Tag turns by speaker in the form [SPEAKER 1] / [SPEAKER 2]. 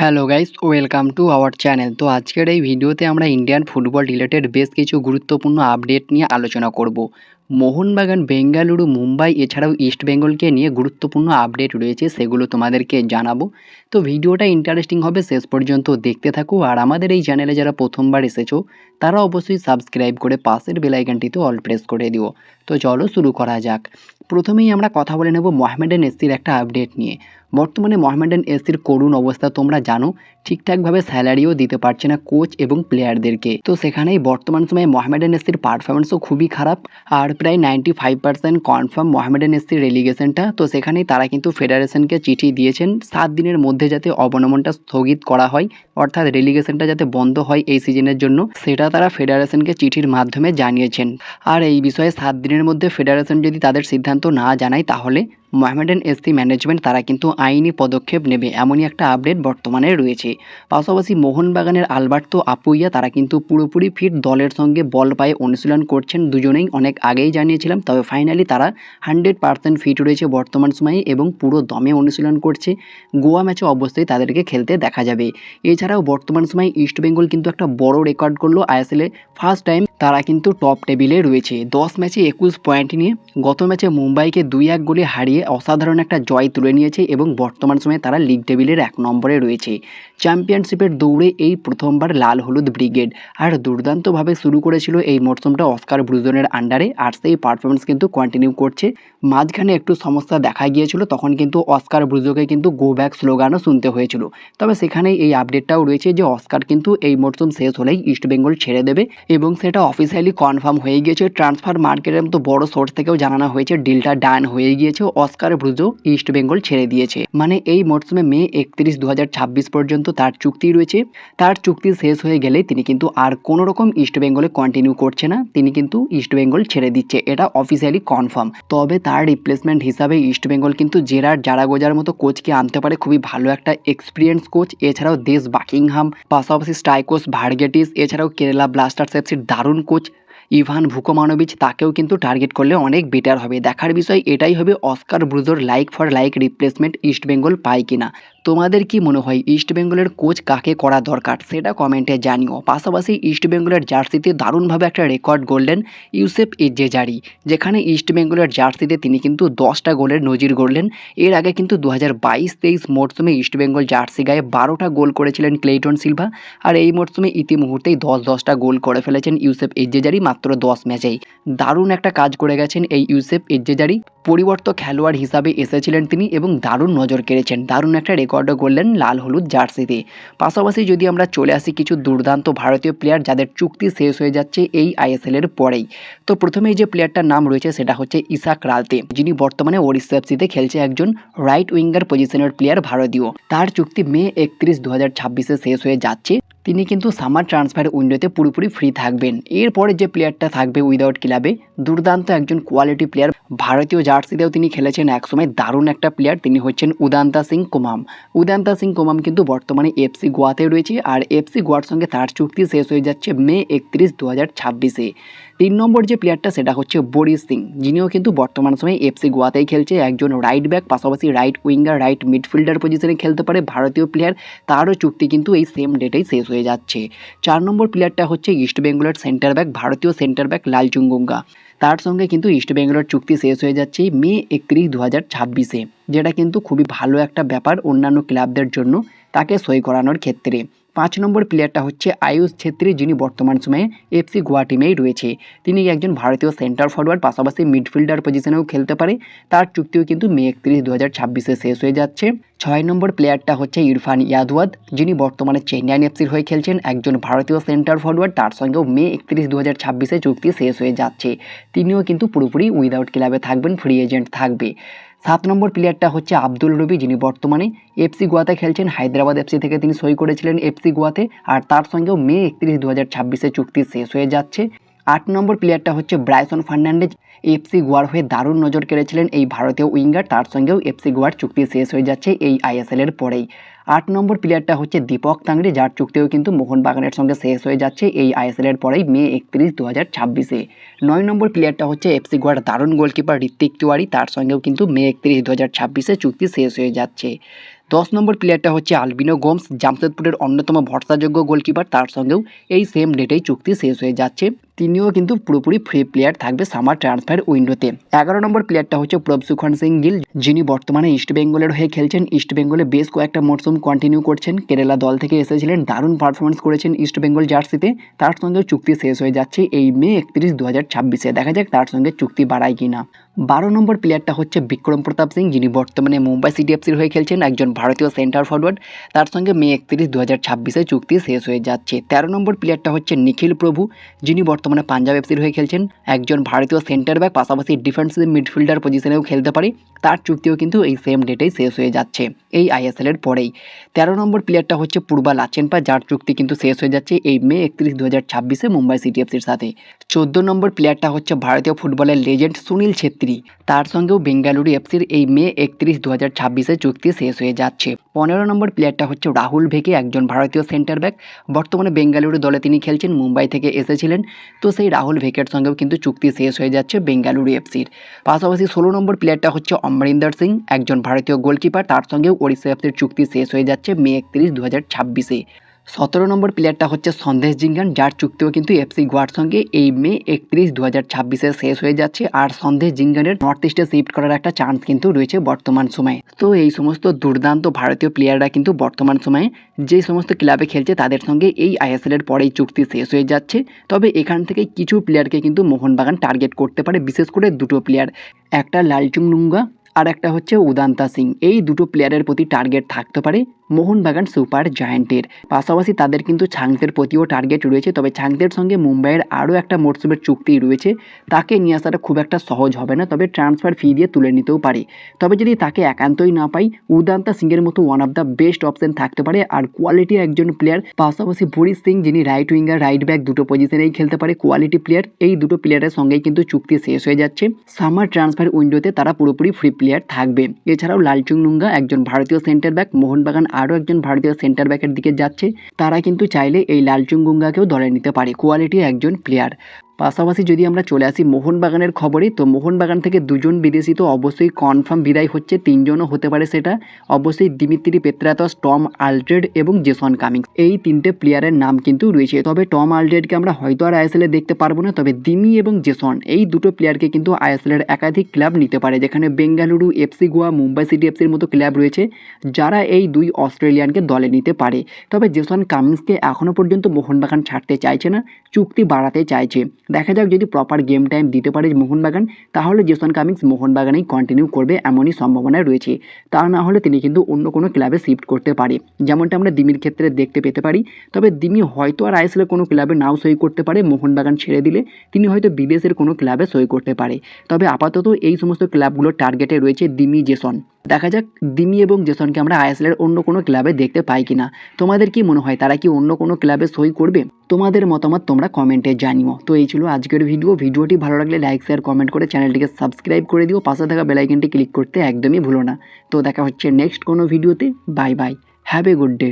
[SPEAKER 1] Hello guys, welcome to our channel. তো আজকের এই ভিডিওতে আমরা ইন্ডিয়ান ফুটবল রিলেটেড বেশ কিছু গুরুত্বপূর্ণ আপডেট নিয়ে আলোচনা করব। মোহনবাগান, বেঙ্গালুরু, মুম্বাই এছাড়াও ইস্ট বেঙ্গলকে নিয়ে গুরুত্বপূর্ণ আপডেট রয়েছে, সেগুলো তোমাদেরকে জানাবো। তো ভিডিওটা ইন্টারেস্টিং হবে, শেষ পর্যন্ত দেখতে থাকো। আর আমাদের এই চ্যানেলে যারা প্রথমবার এসেছো তারা অবশ্যই সাবস্ক্রাইব করে পাশের বেল আইকনটিতে অল প্রেস করে দিও। তো চলো শুরু করা যাক। প্রথমেই আমরা কথা বলে নেব মোহামেডান এসসির একটা আপডেট নিয়ে। বর্তমানে মোহামেডান এসসির করুণ অবস্থা তোমরা জানো, ঠিকঠাকভাবে স্যালারিও দিতে পারছে না কোচ এবং প্লেয়ারদেরকে। তো সেখানেই বর্তমান সময়ে মোহামেডান এসসির পারফরমেন্সও খুবই খারাপ। আর প্রায় 95% কনফার্ম মোহামেডান এসসির রেলিগেশনটা। তো সেখানেই তারা কিন্তু ফেডারেশনকে চিঠি দিয়েছেন 7 দিনের মধ্যে যাতে অবনমনটা স্থগিত করা হয়, অর্থাৎ রেলিগেশনটা যাতে বন্ধ হয় এই সিজনের জন্য, সেটা তারা ফেডারেশনকে চিঠির মাধ্যমে জানিয়েছেন। আর এই বিষয়ে 7 দিনের মধ্যে ফেডারেশন যদি তাদের সিদ্ধান্ত না জানায় তাহলে মোহামেডান এসসি ম্যানেজমেন্ট তারা কিন্তু আইনি পদক্ষেপ নেবে, এমনই একটা আপডেট বর্তমানে রয়েছে। পাশাপাশি মোহনবাগানের আলবার্তো আপুইয়া তারা কিন্তু পুরোপুরি ফিট, দলের সঙ্গে বল পায়ে অনুশীলন করছেন দুজনেই, অনেক আগেই জানিয়েছিলাম। তবে ফাইনালি তারা 100% ফিট রয়েছে বর্তমান সময়ে এবং পুরো দমে অনুশীলন করছে। গোয়া ম্যাচে অবশ্যই তাদেরকে খেলতে দেখা যাবে। এছাড়াও বর্তমান সময়ে ইস্টবেঙ্গল কিন্তু একটা বড় রেকর্ড করলো আইএসএলে। ফার্স্ট টাইম তারা কিন্তু টপ টেবিলে রয়েছে 10 ম্যাচে 21 পয়েন্ট নিয়ে। গত ম্যাচে মুম্বাইকে 2-1 গোলে হারিয়ে অসাধারণ একটা জয় তুলে নিয়েছে এবং বর্তমান সময়ে তারা লিগ টেবিলের 1 নম্বরে রয়েছে। চ্যাম্পিয়নশিপের দৌড়ে এই প্রথমবার লাল হলুদ ব্রিগেড। আর দুর্দান্তভাবে শুরু করেছিল এই মরশুমটা অস্কার ব্রুজনের আন্ডারে, আর সেই পারফরমেন্স কিন্তু কন্টিনিউ করছে। মাঝখানে একটু সমস্যা দেখা গিয়েছিল, তখন কিন্তু অস্কার ব্রুজোকে কিন্তু গো ব্যাক স্লোগানও শুনতে হয়েছিল। তবে সেখানেই এই আপডেটটাও রয়েছে যে অস্কার কিন্তু এই মরশুম শেষ হলেই ইস্টবেঙ্গল ছেড়ে দেবে এবং সেটা অফিসিয়ালি কনফার্ম হয়ে গিয়েছে। ট্রান্সফার মার্কেটের মতো বড় সোর্স থেকেও জানানো হয়েছে ডিলটা ডান হয়ে গিয়েছে, অস্কার ব্রুজো ইস্টবেঙ্গল ছেড়ে দিয়েছে। মানে এই মরশুমে মে 31, 2026 পর্যন্ত তার চুক্তি রয়েছে। তার চুক্তি শেষ হয়ে গেলে তিনি কিন্তু আর কোনো রকম ইস্টবেঙ্গলে কন্টিনিউ করছে না, তিনি কিন্তু ইস্টবেঙ্গল ছেড়ে দিচ্ছে, এটা অফিসিয়ালি কনফার্ম। তবে তার রিপ্লেসমেন্ট হিসাবে ইস্টবেঙ্গল কিন্তু জেরার্ড জারাগোজার মতো কোচকে আনতে পারে, খুবই ভালো একটা এক্সপিরিয়েন্স কোচ। এছাড়াও দেশ বাকিংহাম, পাশাপাশি স্টাইকোস ভার্গেটিস, এছাড়াও কেরালা ব্লাস্টার্স এফসির দারুণ কোচ ইভান ভুকোমানোভিচ, তাকেও কিন্তু টার্গেট করলে অনেক বেটার হবে। দেখার বিষয় এটাই হবে অস্কার ব্রুজোর like for like replacement East Bengal পায় কিনা। তোমাদের কি মনে হয় ইস্টবেঙ্গলের কোচ কাকে করা দরকার, সেটা কমেন্টে জানিও। পাশাপাশি ইস্টবেঙ্গলের জার্সিতে দারুণভাবে একটা রেকর্ড গড়লেন ইউসেফ এজ্জেজারি, যেখানে ইস্টবেঙ্গলের জার্সিতে তিনি কিন্তু 10টা গোলের নজির গড়লেন। এর আগে কিন্তু 2022-23 মরশুমে ইস্টবেঙ্গল জার্সি গায়ে 12টা গোল করেছিলেন ক্লেইটন সিলভা। আর এই মরশুমে ইতিমুহূর্তেই 10টা গোল করে ফেলেছেন ইউসেফ এজ্জেজারি মাত্র 10 ম্যাচেই। দারুণ একটা কাজ করে গেছেন এই ইউসেফ এজ্জেজারি। পরিবর্তক খেলোয়াড় হিসাবে এসেছিলেন তিনি এবং দারুণ নজর কেড়েছেন, দারুণ একটা রেকর্ডও করলেন লাল হলুদ জার্সিতে। পাশাপাশি যদি আমরা চলে আসি কিছু দুর্দান্ত ভারতীয় প্লেয়ার যাদের চুক্তি শেষ হয়ে যাচ্ছে এই আইএসএলের পরেই। তো প্রথমেই যে প্লেয়ারটার নাম রয়েছে সেটা হচ্ছে ইসাক রালতে, যিনি বর্তমানে ওড়িশা এফসিতে খেলছে, একজন রাইট উইঙ্গার পজিশনের প্লেয়ার ভারতীয়। তার চুক্তি মে 31, 2026 শেষ হয়ে যাচ্ছে। তিনি কিন্তু সামার ট্রান্সফার উইন্ডোতে পুরোপুরি ফ্রি থাকবেন। এরপরে যে প্লেয়ারটা থাকবে উইদাউট ক্লাবে, দুর্দান্ত একজন কোয়ালিটি প্লেয়ার, ভারতীয় জার্সিতেও তিনি খেলেছেন একসময়, দারুণ একটা প্লেয়ার, তিনি হচ্ছেন উদান্তা সিং কুমাম। উদান্তা সিং কুমাম কিন্তু বর্তমানে এফসি গোয়াতে রয়েছে, আর এফসি গোয়ার সঙ্গে তার চুক্তি শেষ হয়ে যাচ্ছে মে 31, 2026। 3 নম্বর যে প্লেয়ারটা সেটা হচ্ছে বরিস সিং, যিনিও কিন্তু বর্তমান সময়ে এফসি গোয়াতেই খেলছে, একজন রাইট ব্যাক, পাশাপাশি রাইট উইঙ্গার, রাইট মিডফিল্ডার পজিশনে খেলতে পারে, ভারতীয় প্লেয়ার। তারও চুক্তি কিন্তু এই সেম ডেটেই শেষ হয়ে যাচ্ছে। 4 নম্বর প্লেয়ারটা হচ্ছে ইস্টবেঙ্গলের সেন্টার ব্যাক, ভারতীয় সেন্টার ব্যাক লালচুঙ্গুঙ্গা। তার সঙ্গে কিন্তু ইস্টবেঙ্গলের চুক্তি শেষ হয়ে যাচ্ছে মে 31, 2026, যেটা কিন্তু খুবই ভালো একটা ব্যাপার অন্যান্য ক্লাবদের জন্য তাকে সই করানোর ক্ষেত্রে। 5 নম্বর প্লেয়ারটা হচ্ছে আয়ুষ ছেত্রী, যিনি বর্তমান সময়ে এফসি গোয়া টিমেই রয়েছে। তিনি একজন ভারতীয় সেন্টার ফরওয়ার্ড, পাশাপাশি মিডফিল্ডার পজিশনেও খেলতে পারে। তার চুক্তিও কিন্তু মে 31, 2026 শেষ হয়ে যাচ্ছে। 6 নম্বর প্লেয়ারটা হচ্ছে ইরফান ইয়াদওয়াদ, যিনি বর্তমানে চেন্নাই এফসির হয়ে খেলছেন, একজন ভারতীয় সেন্টার ফরওয়ার্ড। তার সঙ্গেও মে 31, 2026 চুক্তি শেষ হয়ে যাচ্ছে। তিনিও কিন্তু পুরোপুরি উইদাউট ক্লাবে থাকবেন, ফ্রি এজেন্ট থাকবে। 7 নম্বর প্লেয়ারটা হচ্ছে আব্দুল রবি, যিনি বর্তমানে এফসি গোয়াতে খেলছেন, হায়দ্রাবাদ এফসি থেকে তিনি সই করেছিলেন এফসি গোয়াতে, আর তার সঙ্গেও মে 31, 2026 চুক্তি শেষ হয়ে যাচ্ছে। 8 নম্বর প্লেয়ারটা হচ্ছে ব্রাইসন ফার্নান্ডেজ, এফসি গোয়ার হয়ে দারুণ নজর কেড়েছিলেন এই ভারতীয় উইঙ্গার, তার সঙ্গেও এফসি গোয়ার চুক্তি শেষ হয়ে যাচ্ছে এই আইএসএলের পরেই। 8 নম্বর প্লেয়ারটা হচ্ছে দীপক তাংড়ে, যার চুক্তিও কিন্তু মোহনবাগানের সঙ্গে শেষ হয়ে যাচ্ছে এই আইএসএলের পরেই মে 31, 2026। 9 নম্বর প্লেয়ারটা হচ্ছে এফসি গোয়ার দারুণ গোলকিপার ঋত্বিক তিওয়ারি, তার সঙ্গেও কিন্তু মে 31, 2026 চুক্তি শেষ হয়ে যাচ্ছে। 10 নম্বর প্লেয়ারটা হচ্ছে আলবিনো গোমস, জামশেদপুরের অন্যতম ভরসাযোগ্য গোলকিপার। তার সঙ্গেও এই সেম ডেটেই চুক্তি শেষ হয়ে যাচ্ছে। তিনিও কিন্তু পুরোপুরি ফ্রি প্লেয়ার থাকবে সামার ট্রান্সফার উইন্ডোতে। 11 নম্বর প্লেয়ারটা হচ্ছে প্রভসুখন সিং গিল, যিনি বর্তমানে ইস্টবেঙ্গলের হয়ে খেলছেন। ইস্টবেঙ্গলে বেশ কয়েকটা মরশুম কন্টিনিউ করছেন। কেরালা দল থেকে এসেছিলেন, দারুণ পারফরমেন্স করেছেন ইস্টবেঙ্গল জার্সিতে। তার সঙ্গেও চুক্তি শেষ হয়ে যাচ্ছে এই মে 31, 2026-এ। দেখা যাক তার সঙ্গে চুক্তি বাড়ায় কিনা। 12 নম্বর প্লেয়ারটা হচ্ছে বিক্রম প্রতাপ সিং, যিনি বর্তমানে মুম্বাই সিটি এফসির হয়ে খেলছেন, একজন ভারতীয় সেন্টার ফরওয়ার্ড। তার সঙ্গে মে 31, 2026-এ চুক্তি শেষ হয়ে যাচ্ছে। 13 নম্বর প্লেয়ারটা হচ্ছে নিখিল প্রভু, যিনি বর্তমানে পাঞ্জাব এফসির হয়ে খেলছেন, একজন ভারতীয় সেন্টার ব্যাক, পাশাপাশি ডিফেন্সিভ মিডফিল্ডার পজিশনেও খেলতে পারে। তার চুক্তিও কিন্তু এই সেম ডেটেই শেষ হয়ে যাচ্ছে, এই আইএসএলের পরেই। 13 নম্বর প্লেয়ারটা হচ্ছে পূর্বা লাচেনপা, যার চুক্তি কিন্তু শেষ হয়ে যাচ্ছে এই মে 31, 2026-এ মুম্বাই সিটি এফসির সাথে। 14 নম্বর প্লেয়ারটা হচ্ছে ভারতীয় ফুটবলের লেজেন্ড সুনীল ছেত্রী। তার সঙ্গেও বেঙ্গালুরু এফসির এই মে 31, 2026-এ চুক্তি শেষ হয়ে যাচ্ছে। 15 নম্বর প্লেয়ারটা হচ্ছে রাহুল ভেকে, একজন ভারতীয় সেন্টার ব্যাক। বর্তমানে বেঙ্গালুরু দলে তিনি খেলছেন, মুম্বাই থেকে এসেছিলেন। তো সেই রাহুল ভেকের সঙ্গেও কিন্তু চুক্তি শেষ হয়ে যাচ্ছে বেঙ্গালুরু এফসির। পাশাপাশি 16 নম্বর প্লেয়ারটা হচ্ছে অমরিন্দর সিং, একজন ভারতীয় গোলকিপার। তার সঙ্গেও ওড়িশা এফসির চুক্তি শেষ হয়ে যাচ্ছে মে 31, 2026-এ। 17 নম্বর প্লেয়ারটা হচ্ছে সন্দেশ জিঙ্গান, যার চুক্তিও কিন্তু এফসি গোয়ার সঙ্গে এই মে 31, 2026-এ শেষ হয়ে যাচ্ছে। আর সন্দেশ জিঙ্গানের নর্থ ইস্টে শিফট করার একটা চান্স কিন্তু রয়েছে বর্তমান সময়ে। তো এই সমস্ত দুর্দান্ত ভারতীয় প্লেয়াররা কিন্তু বর্তমান সময়ে যে সমস্ত ক্লাবে খেলছে তাদের সঙ্গে এই আইএসএলের পরেই চুক্তি শেষ হয়ে যাচ্ছে। তবে এখান থেকে কিছু প্লেয়ারকে কিন্তু মোহনবাগান টার্গেট করতে পারে, বিশেষ করে দুটো প্লেয়ার, একটা লালচুংনুঙ্গা আর একটা হচ্ছে উদান্তা সিং। এই দুটো প্লেয়ারের প্রতি টার্গেট থাকতে পারে মোহনবাগান সুপার জায়ান্টের। পাশাপাশি তাদের কিন্তু ছাংতের প্রতিও টার্গেট রয়েছে। তবে ছাংতের সঙ্গে মুম্বাইয়ের আরও একটা মরসুমের চুক্তি রয়েছে, তাকে নিয়ে আসাটা খুব একটা সহজ হবে না, তবে ট্রান্সফার ফি দিয়ে তুলে নিতেও পারে। তবে যদি তাকে একান্তই না পাই, উদান্তা সিংয়ের মতো one of the best option থাকতে পারে আর কোয়ালিটি একজন প্লেয়ার। পাশাপাশি ভুরি সিং, যিনি রাইট উইঙ্গার রাইট ব্যাক দুটো পজিশনেই খেলতে পারে, কোয়ালিটি প্লেয়ার। এই দুটো প্লেয়ারের সঙ্গেই কিন্তু চুক্তি শেষ হয়ে যাচ্ছে। সামার ট্রান্সফার উইন্ডোতে তারা পুরোপুরি ফ্রি প্লেয়ার থাকবে। এছাড়াও লালচুংনুঙ্গা, একজন ভারতীয় সেন্টার ব্যাক, মোহনবাগান আরও একজন ভারতীয় সেন্টার ব্যাকের দিকে যাচ্ছে। তারা কিন্তু চাইলে এই লালচুংগুঙ্গাকেও দলে নিতে পারে, কোয়ালিটি একজন প্লেয়ার। পাশাপাশি যদি আমরা চলে আসি মোহনবাগানের খবরে, তো মোহনবাগান থেকে দুজন বিদেশি তো অবশ্যই কনফার্ম বিদায় হচ্ছে, তিনজনও হতে পারে সেটা। অবশ্যই দিমিত্রি পেত্রাতস, টম আলড্রেড এবং জেসন কামিংস, এই তিনটে প্লেয়ারের নাম কিন্তু রয়েছে। তবে টম আলড্রেডকে আমরা হয়তো আর আইএসএলে দেখতে পারবো না, তবে দিমি এবং জেসন এই দুটো প্লেয়ারকে কিন্তু আইএসএলের একাধিক ক্লাব নিতে পারে, যেখানে বেঙ্গালুরু, এফসি গোয়া, মুম্বাই সিটি এফসির মতো ক্লাব রয়েছে যারা এই দুই অস্ট্রেলিয়ানকে দলে নিতে পারে। তবে জেসন কামিংসকে এখনও পর্যন্ত মোহনবাগান ছাড়তে চাইছে না, চুক্তি বাড়াতে চাইছে। দেখা যাক যদি প্রপার গেম টাইম দিতে পারে মোহনবাগান, তাহলে জেসন কামিংস মোহনবাগানেই কন্টিনিউ করবে, এমনই সম্ভাবনা রয়েছে। তা না হলে তিনি কিন্তু অন্য কোনো ক্লাবে শিফট করতে পারে, যেমনটা আমরা দিমির ক্ষেত্রে দেখতে পেতে পারি। তবে দিমি হয়তো আর আইএসএলে কোনো ক্লাবে নাও সই করতে পারে, মোহনবাগান ছেড়ে দিলে তিনি হয়তো বিদেশের কোনো ক্লাবে সই করতে পারে। তবে আপাতত এই সমস্ত ক্লাবগুলোর টার্গেটে রয়েছে দিমি, জেসন। দেখা যাক দিমি এবং জেসনকে আমরা আইএসএলের অন্য কোনো ক্লাবে দেখতে পাই কিনা। তোমাদের কি মনে হয়, তারা কি অন্য কোনো ক্লাবে সই করবে? তোমাদের মতামত তোমরা কমেন্টে জানিও। তো এই ছিল আজকের ভিডিওটি ভালো লাগলে লাইক শেয়ার কমেন্ট করে চ্যানেলটিকে সাবস্ক্রাইব করে দিও, পাশে থাকা বেল আইকনটি ক্লিক করতে একদমই ভুলো না। তো দেখা হচ্ছে নেক্সট কোনো ভিডিওতে। Bye bye, have a good day.